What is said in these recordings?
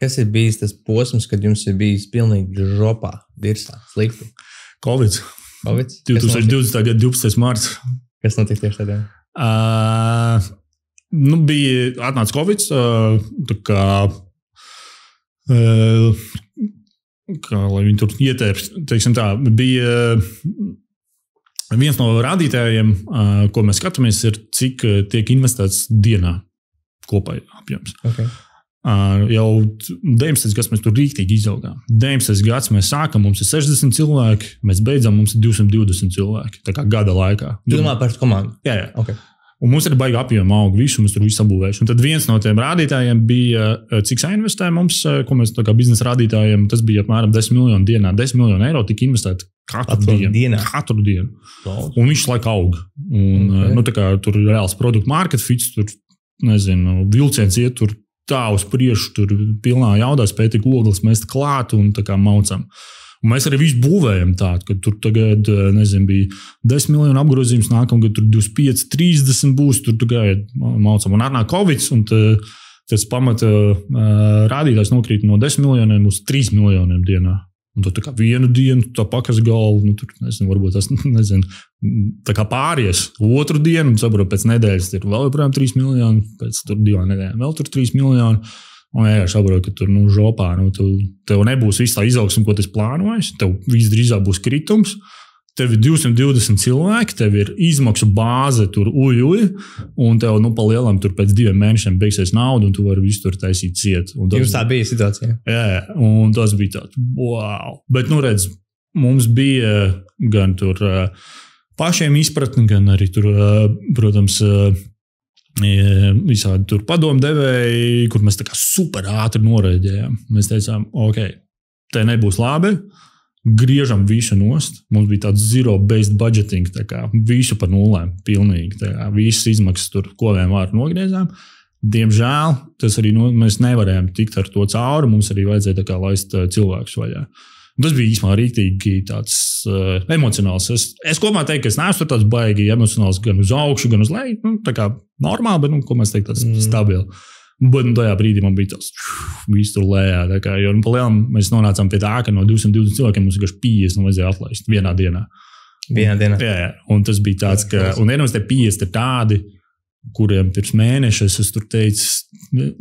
Kas ir bijis tas posms, kad jums ir bijis pilnīgi žopā, dirsā, slikti? Covid. 2020. gada 12. marts. Kas notika tieši tādā? Bija atnāca Covid, tā kā lai viņi tur ietērps, teiksim tā, bija viens no rādītājiem, ko mēs skatāmies, ir cik tiek investēts dienā kopā apjoms. Okay. Jau 19. gads mēs tur rīktīgi izaugām. 19. gads mēs sākam, mums ir 60 cilvēki, mēs beidzam, mums ir 220 cilvēki. Tā kā gada laikā. Tu domā par komandu? Jā. Okay. Un mums ir baigi apjoma auga, visu mēs tur visu sabūvējuši. Un tad viens no tiem rādītājiem bija, cik sainvestē mums, ko mēs tā kā biznesa rādītājiem, tas bija apmēram 10 miljonu dienā. 10 miljonu eiro tika investēt katru dienu. Un viņš laika auga. Un, tā kā tur ir reāls produktu market fits, tur, nezinu, vilciens iet tur tā uz priekšu, tur pilnā jaudā spēj tik ogles mest klāt un tā kā maucam. Un mēs arī visu būvējam tādu, ka tur tagad, nezinu, bija 10 miljonu apgrozījums, nākamgad tur 25, 30 būs, tur tagad maucam. Un atnāk Covid, un tas pamata rādītājs nokrīt no 10 miljoniem uz 3 miljoniem dienā. Un tu tā kā vienu dienu, tā pakas galvu, tur, nezinu, varbūt tas, nezinu, tā kā pāries. Otru dienu, saprot, pēc nedēļas ir vēl joprojām 3 miljoni, pēc tur 2 nedēļām vēl tur 3 miljoni. Un jā, saprotu, ka tur žopā, tev nebūs viss tā izaugsme, ko tu plānojies, tev visdrīzāk būs kritums, tev ir 220 cilvēki, tev ir izmaksu bāze tur un tev pa lielam tur pēc 2 mēnešiem beigsies nauda, un tu vari visu tur taisīt ciet. Jums tā bija situācija? Jā, un tas bija tāds, wow. Bet, redz, mums bija gan tur pašiem izpratni, gan arī tur, protams, visādi tur padomdevēji, kur mēs tā kā super ātri noreaģējām. Mēs teicām, ok, te nebūs labi, griežam visu nost. Mums bija tāds zero-based budgeting, tā kā visu par nulēm, pilnīgi. Tā kā visas izmaksas tur, ko vien vārdu nogriezām. Diemžēl tas arī mēs nevarējām tikt ar to cauri, mums arī vajadzēja tā kā laist cilvēkus vaļā. Tas bija īstenībā rīktīgi tāds emocionāls. Es kopumā teiktu, ka es neesmu tāds baigi emocionāls gan uz augšu, gan uz leju. Tā kā normāli, bet, ko mēs teiktu, tāds stabili. Bet tajā brīdī man bija tāds, viss tur lējā. Jo palielam mēs nonācām pie tā, ka no 220 cilvēkiem mums vienkārši 50 vajadzēja atlaist vienā dienā. Vienā dienā? Jā. Un tas bija tāds, ka, un vienos te 50 ir tādi, kuriem pirms mēneša es tur teicu,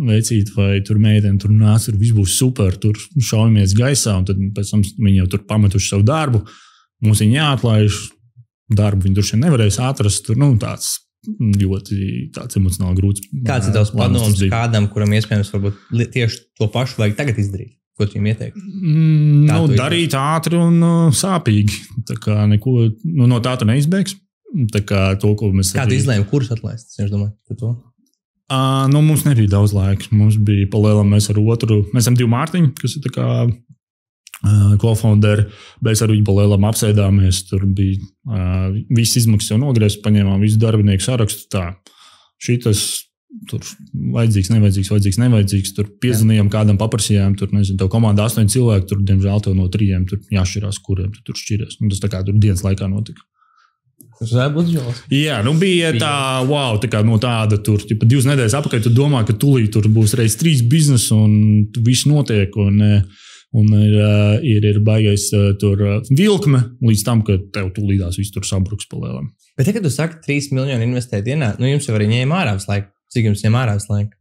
veicīt, vai tur meiteni tur nāc, tur viss būs super, tur šaujamies gaisā, un tad pēc tam viņi jau tur pametuši savu darbu, mums viņi jāatlaiž, darbu viņi tur šeit nevarēs atrast, tur, tāds ļoti tāds emocionāli grūts. Kāds ir tavs padoms kādam, kuram iespējams varbūt tieši to pašu vajag tagad izdarīt? Ko tu viņam ieteiktu? Darīt ātri un sāpīgi. Tā kā neko, no tā tu neizbēgs. Tā kā to, ko mēs... Kā tu izlēmi, kurus atlaist? Es domāju par to. Mums nebija daudz laika. Mums bija palielam mēs ar otru. Mēs esam 2 Mārtiņi, kas ir tā kā co-founderi. Mēs ar viņu palielam apsēdāmies. Tur bija viss izmaksas jau nogriezts, paņēmām visu darbinieku sarakstu. Tā, šitas tur vajadzīgs, nevajadzīgs. Tur piezvanījām kādam, paprasījām. Tur, nezinu, tev komandā 8 cilvēki, tur, diemžēl, tev no 3 tur jāšķirās, kuriem tu tur šķiries. Un tas tā kā tur dienas laikā notika. Tas varētu būt žēl. Jā, bija tā, wow, tā kā no tāda tur, 2 nedēļas apakaļ, tu domā, ka tulīt tur būs reiz 3 biznesa un viss notiek un ir baigais tur vilkme līdz tam, ka tev tulīdās viss tur sabruks palielam. Bet, kad tu saki 3 miljoni investēt dienā, jums jau arī ņēma ārā visu laiku. Cik jums ņēma ārā visu laiku?